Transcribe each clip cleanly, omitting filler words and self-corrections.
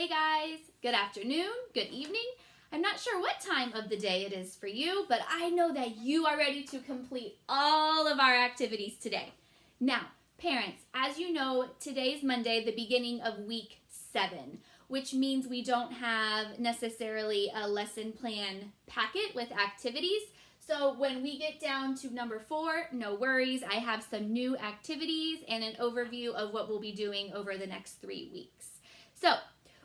Hey guys, good afternoon, good evening. I'm not sure what time of the day it is for you, but I know that you are ready to complete all of our activities today. Now, parents, as you know, today's Monday, the beginning of week 7, which means we don't have necessarily a lesson plan packet with activities. So when we get down to number 4, no worries, I have some new activities and an overview of what we'll be doing over the next 3 weeks. So,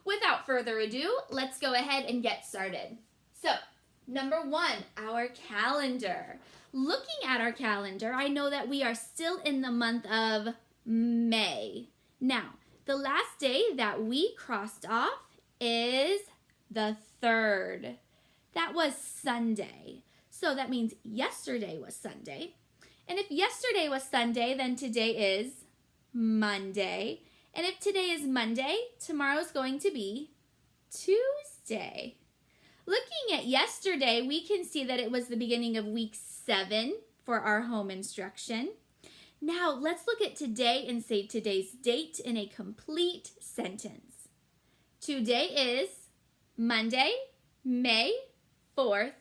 without further ado, let's go ahead and get started. So, number 1, our calendar. Looking at our calendar, I know that we are still in the month of May. Now, the last day that we crossed off is the 3rd. That was Sunday. So that means yesterday was Sunday. And if yesterday was Sunday, then today is Monday. And if today is Monday, tomorrow is going to be Tuesday. Looking at yesterday, we can see that it was the beginning of week 7 for our home instruction. Now, let's look at today and say today's date in a complete sentence. Today is Monday, May 4th,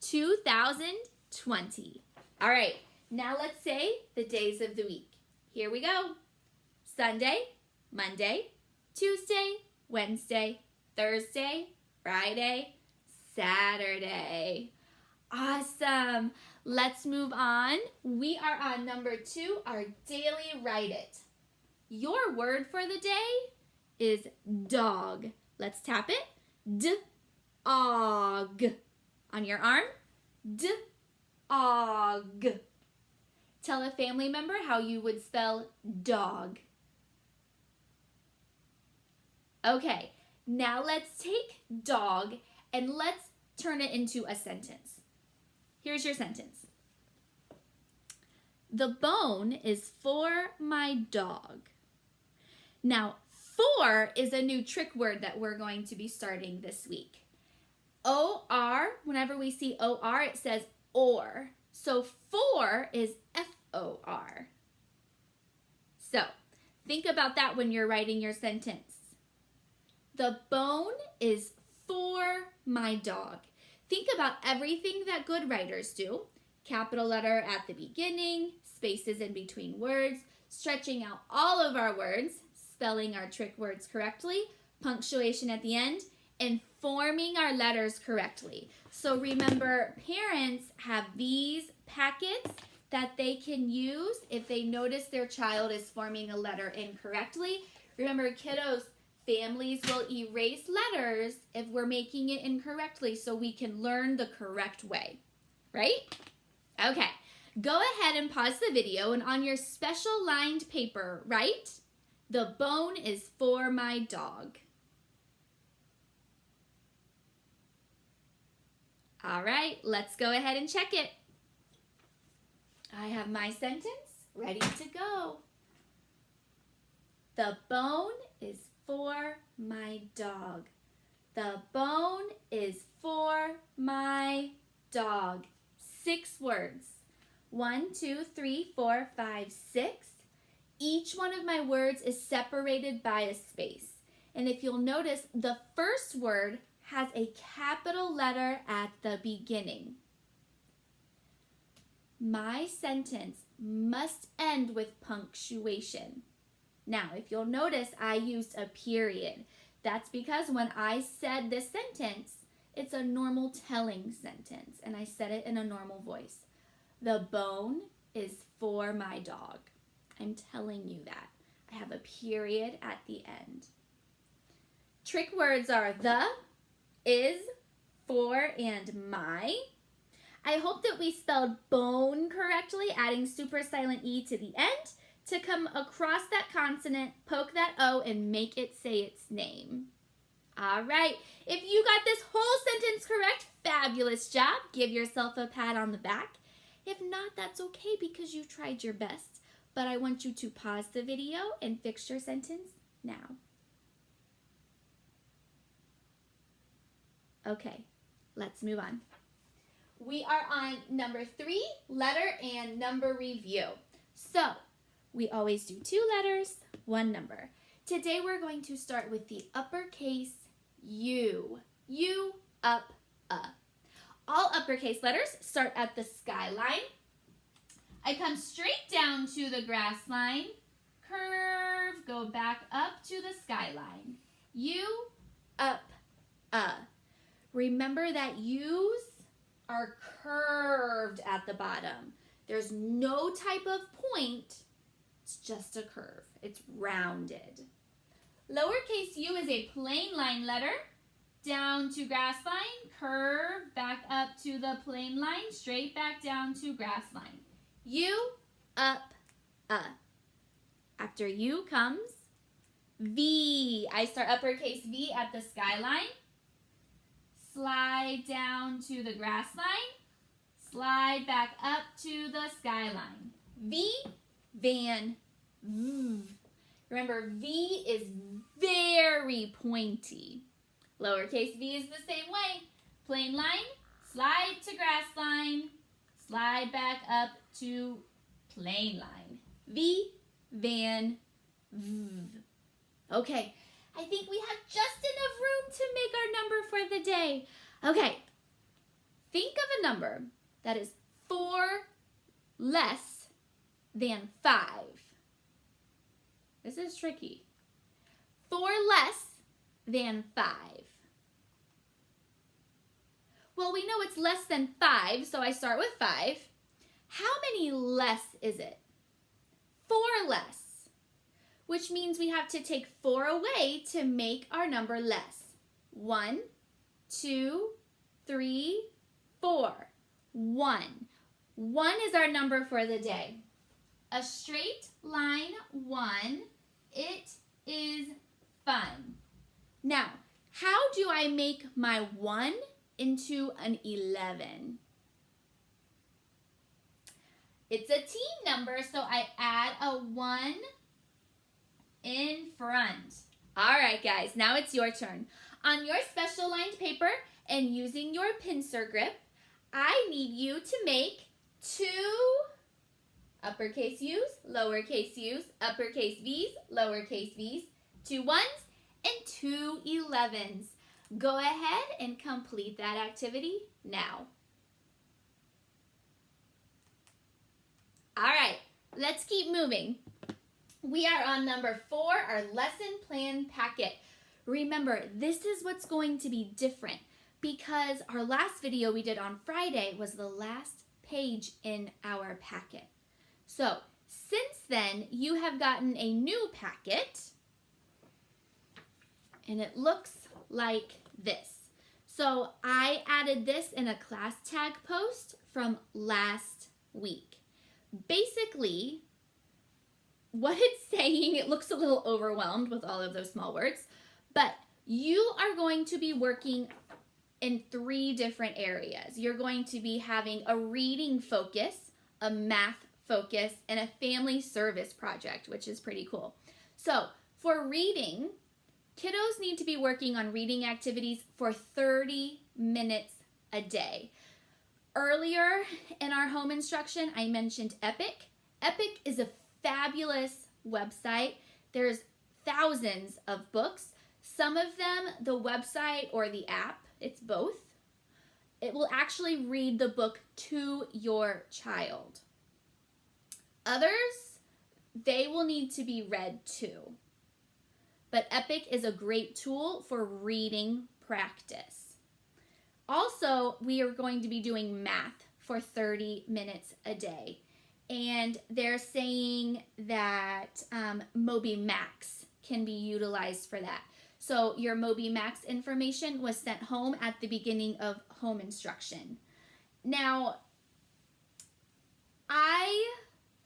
2020. All right, now let's say the days of the week. Here we go. Sunday, Monday, Tuesday, Wednesday, Thursday, Friday, Saturday. Awesome. Let's move on. We are on number 2, our daily write it. Your word for the day is dog. Let's tap it. D-og. On your arm, D-og. Tell a family member how you would spell dog. Okay, now let's take dog and let's turn it into a sentence. Here's your sentence. The bone is for my dog. Now, for is a new trick word that we're going to be starting this week. O-R, whenever we see O-R, it says or. So for is F-O-R. So think about that when you're writing your sentence. The bone is for my dog. Think about everything that good writers do. Capital letter at the beginning, spaces in between words, stretching out all of our words, spelling our trick words correctly, punctuation at the end, and forming our letters correctly. So remember, parents have these packets that they can use if they notice their child is forming a letter incorrectly. Remember, kiddos, families will erase letters if we're making it incorrectly so we can learn the correct way, right? Okay, go ahead and pause the video and on your special lined paper, write, the bone is for my dog. All right, let's go ahead and check it. I have my sentence ready to go. The bone is for my dog. The bone is for my dog. 6 words. 1, 2, 3, 4, 5, 6. Each one of my words is separated by a space. And if you'll notice, the first word has a capital letter at the beginning. My sentence must end with punctuation. Now, if you'll notice, I used a period. That's because when I said this sentence, it's a normal telling sentence, and I said it in a normal voice. The bone is for my dog. I'm telling you that. I have a period at the end. Trick words are the, is, for, and my. I hope that we spelled bone correctly, adding super silent E to the end to come across that consonant, poke that O, and make it say its name. All right, if you got this whole sentence correct, fabulous job. Give yourself a pat on the back. If not, that's okay because you tried your best. But I want you to pause the video and fix your sentence now. Okay, let's move on. We are on number 3, letter and number review. So, we always do 2 letters, 1 number. Today we're going to start with the uppercase U. U, up, All uppercase letters start at the skyline. I come straight down to the grass line, curve, go back up to the skyline. U, up, Remember that U's are curved at the bottom. There's no type of point, it's just a curve. It's rounded. Lowercase u is a plain line letter. Down to grass line, curve, back up to the plain line, straight back down to grass line. U, up, After U comes V. I start uppercase V at the skyline. Slide down to the grass line. Slide back up to the skyline. V, van, V. Remember, V is very pointy. Lowercase v is the same way. Plain line, slide to grass line, slide back up to plain line. V, van, V. Okay, I think we have just enough room to make our number for the day. Okay, think of a number that is 4 less than 5. This is tricky. 4 less than 5. Well, we know it's less than 5, so I start with 5. How many less is it? 4 less, which means we have to take 4 away to make our number less. 1, 2, 3, 4. 1. 1 is our number for the day. A straight line 1, it is fun. Now, how do I make my 1 into an 11? It's a team number, so I add a 1 in front. All right, guys, now it's your turn. On your special lined paper and using your pincer grip, I need you to make 2 uppercase U's, lowercase u's, uppercase V's, lowercase v's, 2 1s, and 2 11s. Go ahead and complete that activity now. All right, let's keep moving. We are on number 4, our lesson plan packet. Remember, this is what's going to be different because our last video we did on Friday was the last page in our packet. So, since then, you have gotten a new packet, and it looks like this. So, I added this in a class tag post from last week. Basically, what it's saying, it looks a little overwhelmed with all of those small words, but you are going to be working in 3 different areas. You're going to be having a reading focus, a math focus, and a family service project, which is pretty cool. So for reading, kiddos need to be working on reading activities for 30 minutes a day. Earlier in our home instruction, I mentioned Epic. Epic is a fabulous website. There's thousands of books. Some of them, the website or the app, it's both. It will actually read the book to your child. Others, they will need to be read too. But Epic is a great tool for reading practice. Also, we are going to be doing math for 30 minutes a day. And they're saying that Moby Max can be utilized for that. So your Moby Max information was sent home at the beginning of home instruction. Now, I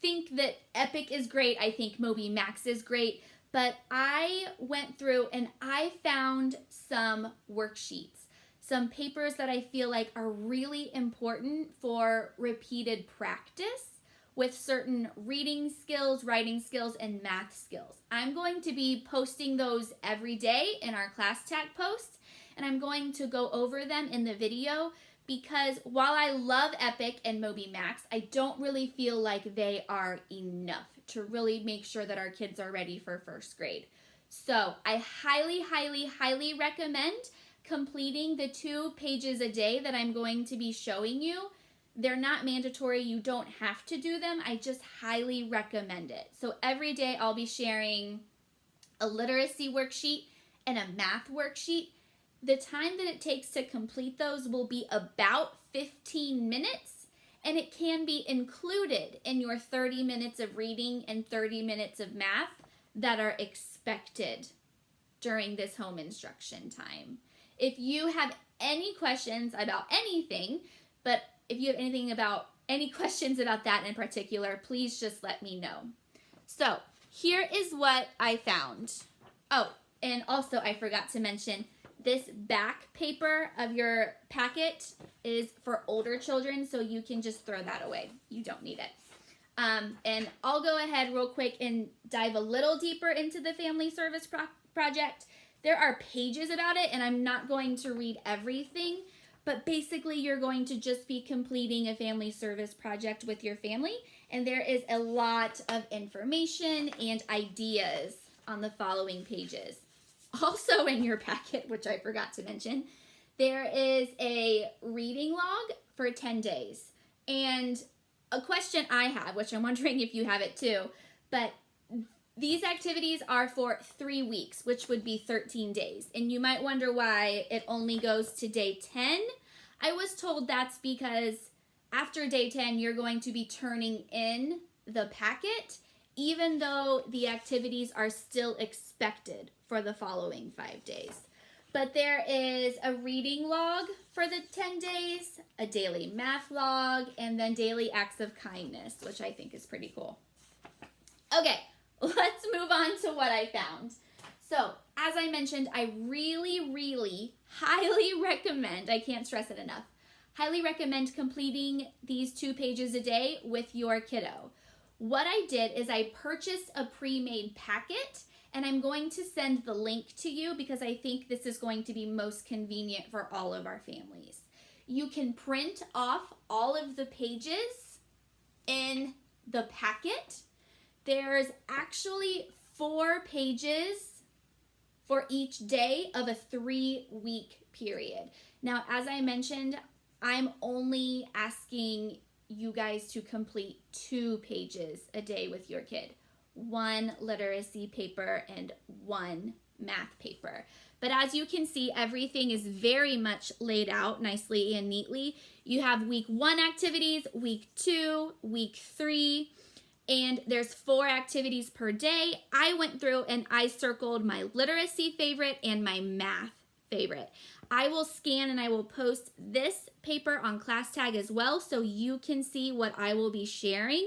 think that Epic is great. I think Moby Max is great. But I went through and I found some worksheets, some papers that I feel like are really important for repeated practice with certain reading skills, writing skills, and math skills. I'm going to be posting those every day in our class tag post, and I'm going to go over them in the video because while I love Epic and Moby Max, I don't really feel like they are enough to really make sure that our kids are ready for first grade. So I highly, highly, highly recommend completing the 2 pages a day that I'm going to be showing you. They're not mandatory. You don't have to do them. I just highly recommend it. So every day I'll be sharing a literacy worksheet and a math worksheet. The time that it takes to complete those will be about 15 minutes, and it can be included in your 30 minutes of reading and 30 minutes of math that are expected during this home instruction time. If you have any questions about anything, but if you have any questions about that in particular, please just let me know. So here is what I found. Oh, and also I forgot to mention, this back paper of your packet is for older children, so you can just throw that away. You don't need it. And I'll go ahead real quick and dive a little deeper into the Family Service Project. There are pages about it, and I'm not going to read everything, but basically you're going to just be completing a family service project with your family, and there is a lot of information and ideas on the following pages. Also in your packet, which I forgot to mention, there is a reading log for 10 days. And a question I have, which I'm wondering if you have it too, but these activities are for 3 weeks, which would be 13 days. And you might wonder why it only goes to day 10. I was told that's because after day 10, you're going to be turning in the packet, even though the activities are still expected for the following 5 days. But there is a reading log for the 10 days, a daily math log, and then daily acts of kindness, which I think is pretty cool. Okay, let's move on to what I found. So, as I mentioned, I really, really highly recommend, I can't stress it enough, highly recommend completing these 2 pages a day with your kiddo. What I did is I purchased a pre-made packet, and I'm going to send the link to you because I think this is going to be most convenient for all of our families. You can print off all of the pages in the packet. There's actually 4 pages for each day of a 3-week period. Now, as I mentioned, I'm only asking you guys to complete 2 pages a day with your kid. 1 literacy paper and 1 math paper. But as you can see, everything is very much laid out nicely and neatly. You have week 1 activities, week 2, week 3, and there's 4 activities per day. I went through and I circled my literacy favorite and my math favorite. I will scan and I will post this paper on ClassTag as well so you can see what I will be sharing.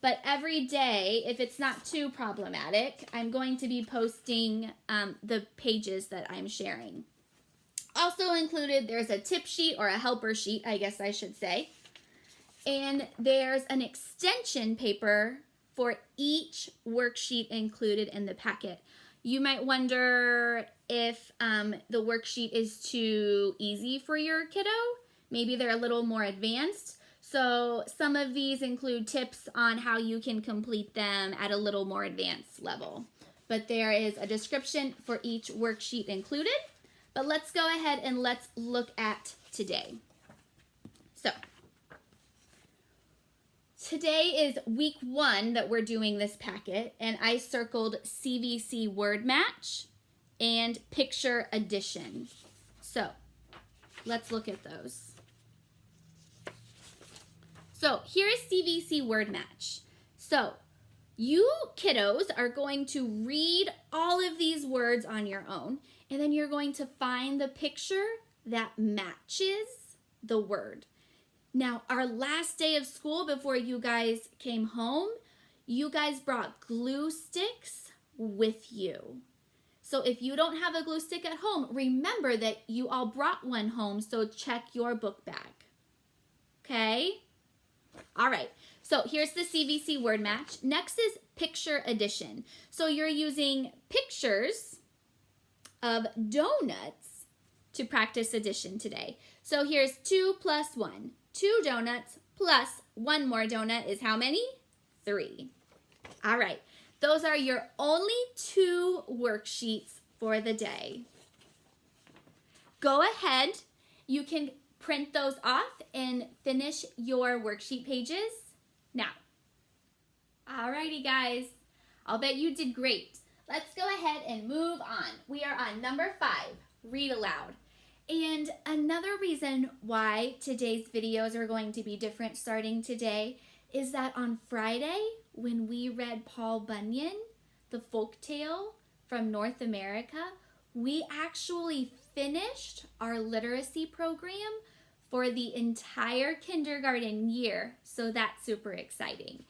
But every day, if it's not too problematic, I'm going to be posting the pages that I'm sharing. Also included, there's a tip sheet or a helper sheet, I guess I should say. And there's an extension paper for each worksheet included in the packet. You might wonder if the worksheet is too easy for your kiddo. Maybe they're a little more advanced. So some of these include tips on how you can complete them at a little more advanced level. But there is a description for each worksheet included. But let's go ahead and let's look at today. So today is week 1 that we're doing this packet, and I circled CVC word match and picture addition. So let's look at those. So here is CVC word match. So you kiddos are going to read all of these words on your own, and then you're going to find the picture that matches the word. Now, our last day of school before you guys came home, you guys brought glue sticks with you. So if you don't have a glue stick at home, remember that you all brought one home, so check your book bag. Okay? All right, so here's the CVC word match. Next is picture addition. So you're using pictures of donuts to practice addition today. So here's 2 plus 1. 2 donuts plus 1 more donut is how many? 3. All right, Those are your only 2 worksheets for the day. Go ahead. You can print those off and finish your worksheet pages now. Alrighty, guys. I'll bet you did great. Let's go ahead and move on. We are on number 5, read aloud. And another reason why today's videos are going to be different starting today is that on Friday, when we read Paul Bunyan, the folktale from North America, we actually finished our literacy program for the entire kindergarten year. So that's super exciting.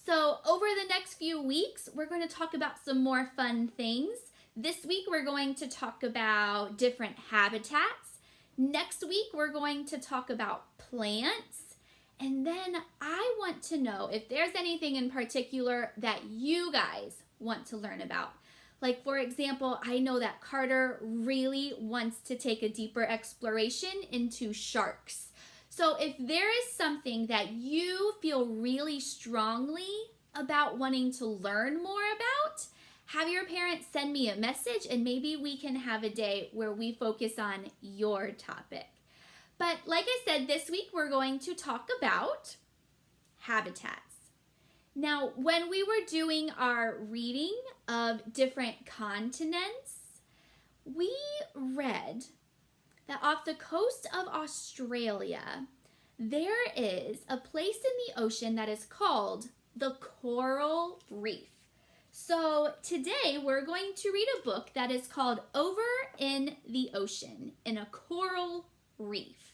So over the next few weeks, we're going to talk about some more fun things. This week, we're going to talk about different habitats. Next week, we're going to talk about plants. And then I want to know if there's anything in particular that you guys want to learn about. Like, for example, I know that Carter really wants to take a deeper exploration into sharks. So if there is something that you feel really strongly about wanting to learn more about, have your parents send me a message and maybe we can have a day where we focus on your topic. But like I said, this week we're going to talk about habitats. Now, when we were doing our reading of different continents, we read that off the coast of Australia, there is a place in the ocean that is called the coral reef. So today we're going to read a book that is called Over in the Ocean in a Coral Reef.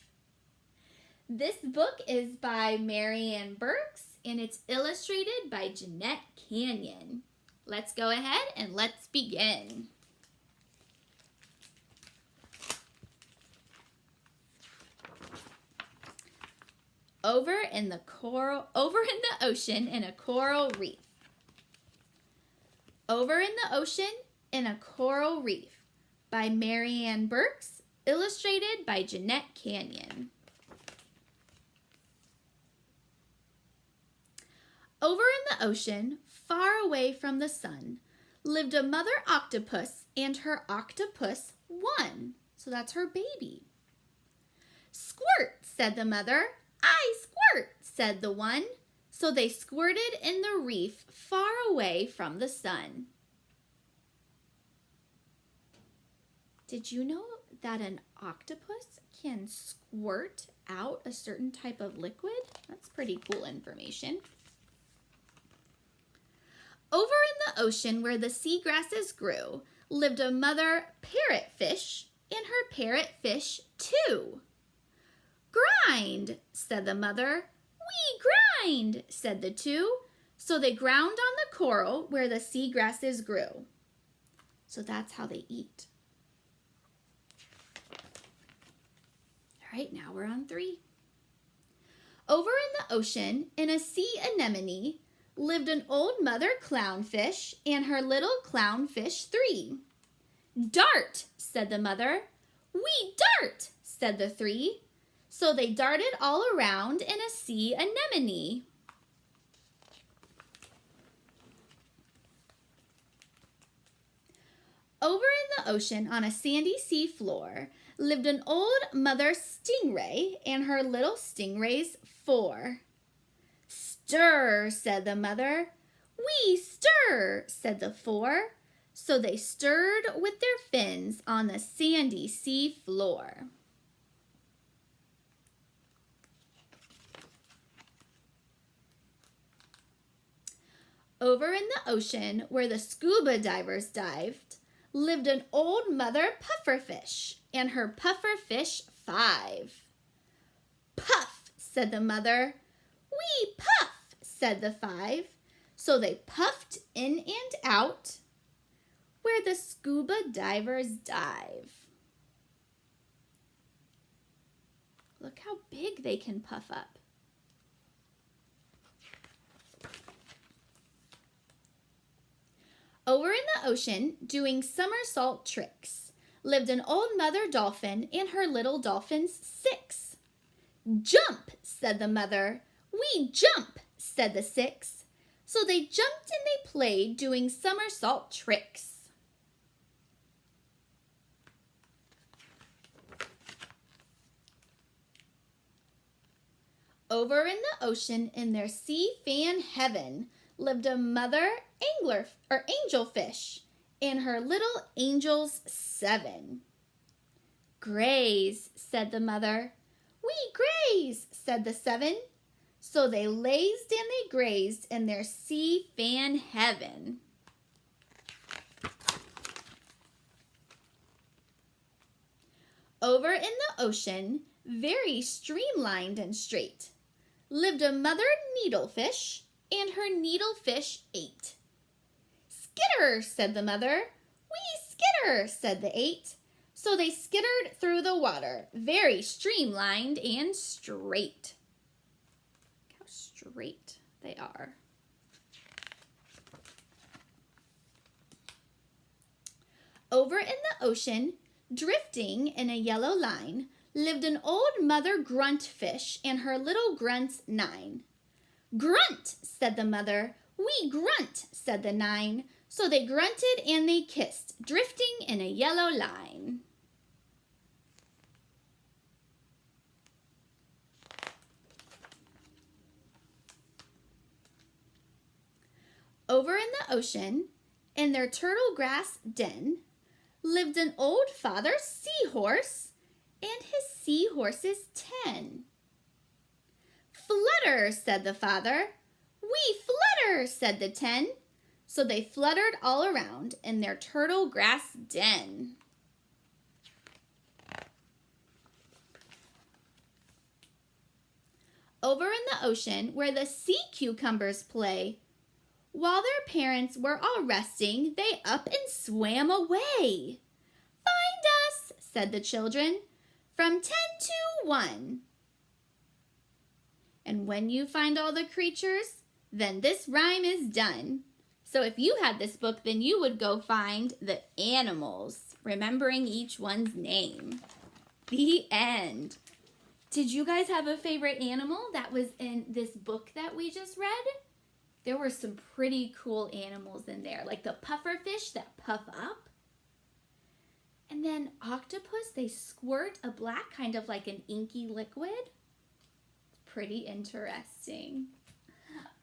This book is by Marianne Burks and it's illustrated by Jeanette Canyon. Let's go ahead and let's begin. Over in the ocean in a coral reef. Over in the Ocean in a Coral Reef by Marianne Burks, illustrated by Jeanette Canyon. Over in the ocean, far away from the sun, lived a mother octopus and her octopus one. So that's her baby. Squirt, said the mother. I squirt, said the one. So they squirted in the reef far away from the sun. Did you know that an octopus can squirt out a certain type of liquid? That's pretty cool information. Over in the ocean where the seagrasses grew lived a mother parrotfish and her parrotfish too. Grind, said the mother. We grind, said the two. So they ground on the coral where the seagrasses grew. So that's how they eat. All right, now we're on 3. Over in the ocean, in a sea anemone, lived an old mother clownfish and her little clownfish 3. Dart, said the mother. We dart, said the 3. So they darted all around in a sea anemone. Over in the ocean on a sandy sea floor lived an old mother stingray and her little stingrays 4. Stir, said the mother. We stir, said the 4. So they stirred with their fins on the sandy sea floor. Over in the ocean where the scuba divers dived lived an old mother pufferfish and her pufferfish 5. Puff, said the mother. We puff, said the 5. So they puffed in and out where the scuba divers dive. Look how big they can puff up. Over in the ocean, doing somersault tricks, lived an old mother dolphin and her little dolphins 6. Jump, said the mother. We jump, said the 6. So they jumped and they played doing somersault tricks. Over in the ocean in their sea fan heaven lived a mother angelfish and her little angels 7. Graze, said the mother. We graze, said the 7. So they lazed and they grazed in their sea fan heaven. Over in the ocean, very streamlined and straight, lived a mother needlefish and her needlefish 8. Skitter, said the mother. We skitter, said the 8. So they skittered through the water, very streamlined and straight. Look how straight they are. Over in the ocean, drifting in a yellow line, lived an old mother gruntfish and her little grunts 9. Grunt, said the mother. We grunt, said the 9. So they grunted and they kissed, drifting in a yellow line. Over in the ocean, in their turtle grass den, lived an old father seahorse and his seahorses 10. Flutter, said the father. We flutter, said the 10. So they fluttered all around in their turtle grass den. Over in the ocean, where the sea cucumbers play, while their parents were all resting, they up and swam away. Find us, said the children, from 10 to 1. And when you find all the creatures, then this rhyme is done. So if you had this book, then you would go find the animals, remembering each one's name. The end. Did you guys have a favorite animal that was in this book that we just read? There were some pretty cool animals in there, like the pufferfish that puff up. And then octopus, they squirt a black, kind of like an inky liquid. Pretty interesting.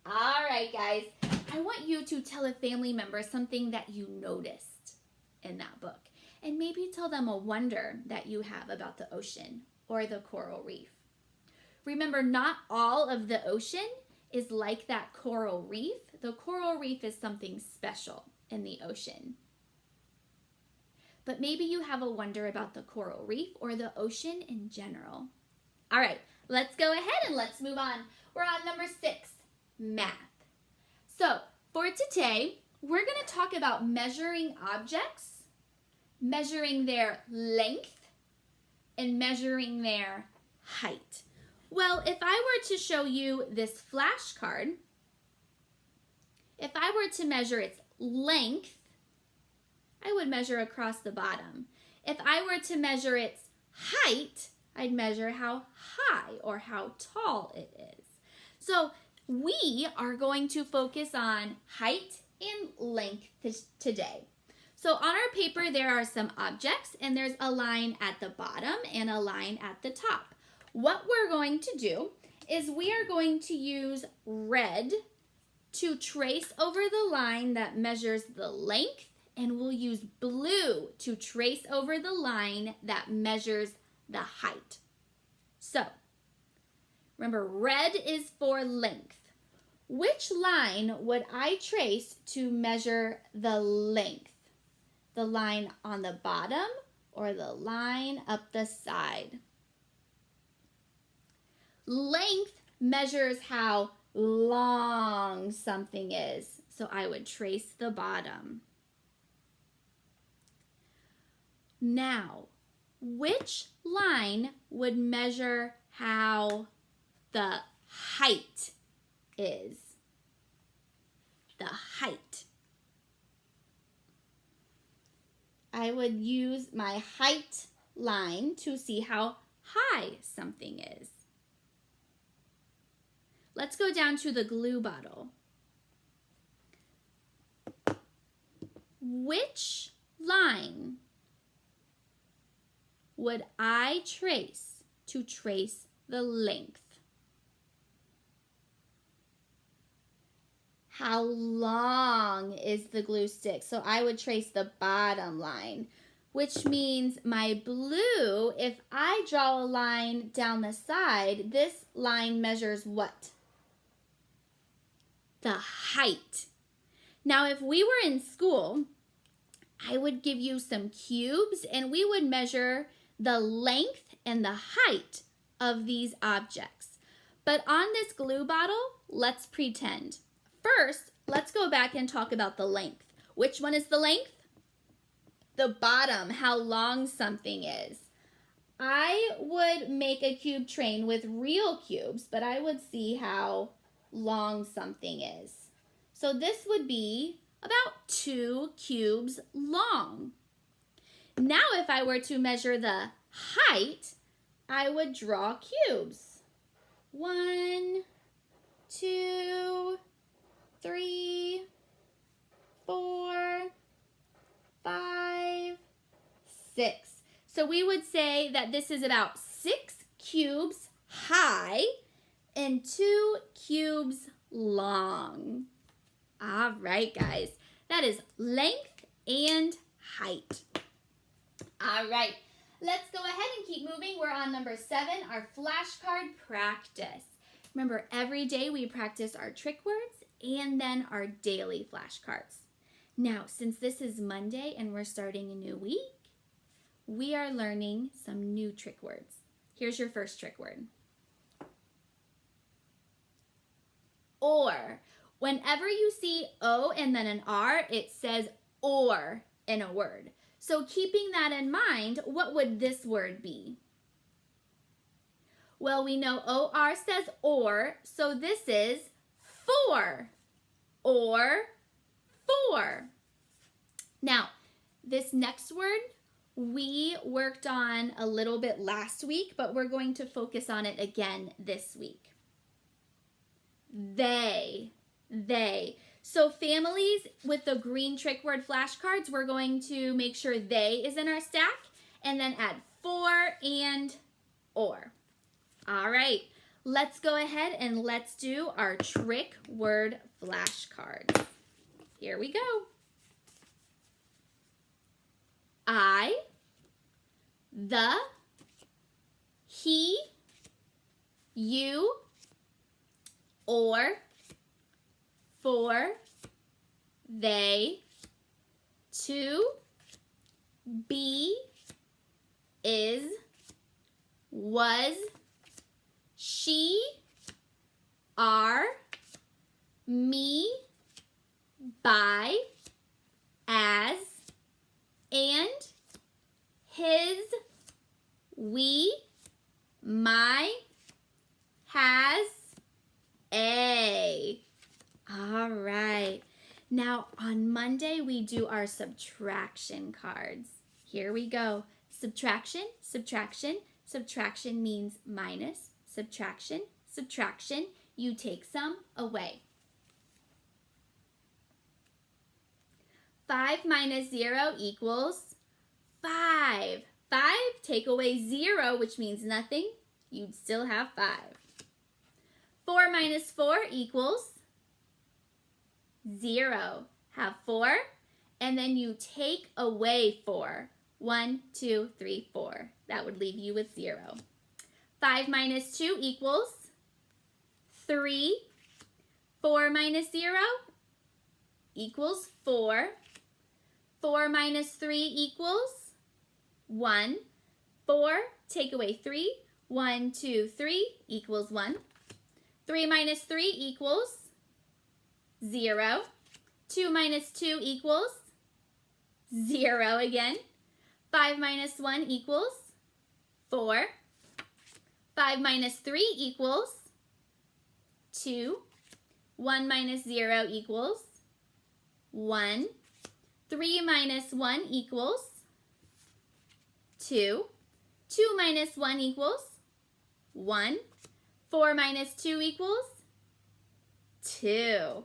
All right, guys. I want you to tell a family member something that you noticed in that book. And maybe tell them a wonder that you have about the ocean or the coral reef. Remember, not all of the ocean is like that coral reef. The coral reef is something special in the ocean. But maybe you have a wonder about the coral reef or the ocean in general. All right, let's go ahead and let's move on. We're on number 6, math. So for today, we're going to talk about measuring objects, measuring their length, and measuring their height. Well, if I were to show you this flashcard, if I were to measure its length, I would measure across the bottom. If I were to measure its height, I'd measure how high or how tall it is. So we are going to focus on height and length today. So on our paper, there are some objects, and there's a line at the bottom and a line at the top. What we're going to do is we are going to use red to trace over the line that measures the length, and we'll use blue to trace over the line that measures the height. So, remember, red is for length. Which line would I trace to measure the length? The line on the bottom or the line up the side? Length measures how long something is, so I would trace the bottom. Now, which line would measure how the height is? The height. I would use my height line to see how high something is. Let's go down to the glue bottle. which line would I trace to trace the length? How long is the glue stick? So I would trace the bottom line, which means my blue, if I draw a line down the side, this line measures what? The height. Now, if we were in school, I would give you some cubes and we would measure the length and the height of these objects. But on this glue bottle, let's pretend. First, let's go back and talk about the length. Which one is the length? The bottom, how long something is. I would make a cube train with real cubes, but I would see how long something is. So this would be about 2 cubes long. Now if I were to measure the height, I would draw cubes. 1, 2, 3, 4, 5, 6. So we would say that this is about 6 cubes high and 2 cubes long. All right, guys. That is length and height. All right. Let's go ahead and keep moving. We're on number 7, our flashcard practice. Remember, every day we practice our trick words and then our daily flashcards. Now, since this is Monday and we're starting a new week, we are learning some new trick words. Here's your first trick word. Or. Whenever you see O and then an R, it says or in a word. So keeping that in mind, what would this word be? Well, we know OR says or, so this is for, or for. Now, this next word we worked on a little bit last week, but we're going to focus on it again this week. They. So families, with the green trick word flashcards, we're going to make sure they is in our stack and then add for and or. All right, let's go ahead and let's do our trick word flashcards. Here we go. I, the, he, you, or, for, they, to, be, is, was, she, are, me, by, as, and, his, we, my, has, a. All right. Now on Monday we do our subtraction cards. Here we go. Subtraction, subtraction, subtraction means minus. Subtraction, subtraction, you take some away. 5 minus 0 equals 5. 5, take away 0, which means nothing. You'd still have 5. 4 minus 4 equals 0. Have 4, and then you take away 4. 1, 2, 3, 4. That would leave you with 0. 5 minus 2 equals 3. 4 minus 0 equals 4. 4 minus 3 equals 1. 4, take away 3. 1, 2, 3 equals 1. 3 minus 3 equals 0. 2 minus 2 equals 0 again. 5 minus 1 equals 4. 5 minus 3 equals 2. 1 minus 0 equals 1. 3 minus 1 equals 2. 2 minus 1 equals 1. 4 minus 2 equals 2.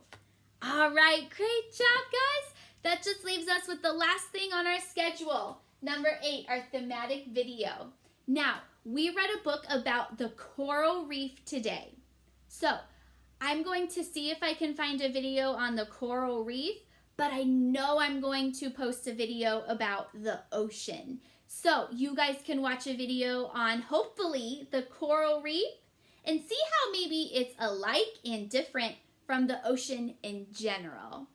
All right, great job, guys. That just leaves us with the last thing on our schedule. Number 8, our thematic video. Now, we read a book about the coral reef today. So, I'm going to see if I can find a video on the coral reef, but I know I'm going to post a video about the ocean. So, you guys can watch a video on, hopefully, the coral reef and see how maybe it's alike and different from the ocean in general.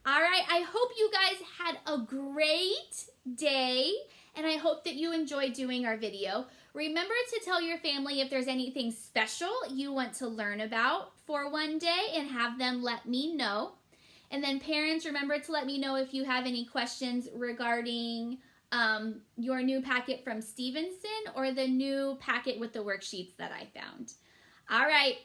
All right, I hope you guys had a great day, and I hope that you enjoyed doing our video. Remember to tell your family if there's anything special you want to learn about for one day and have them let me know. And then parents, remember to let me know if you have any questions regarding your new packet from Stevenson or the new packet with the worksheets that I found. All right.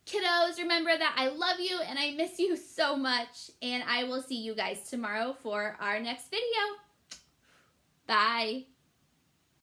Kiddos, remember that I love you and I miss you so much, and I will see you guys tomorrow for our next video. Bye.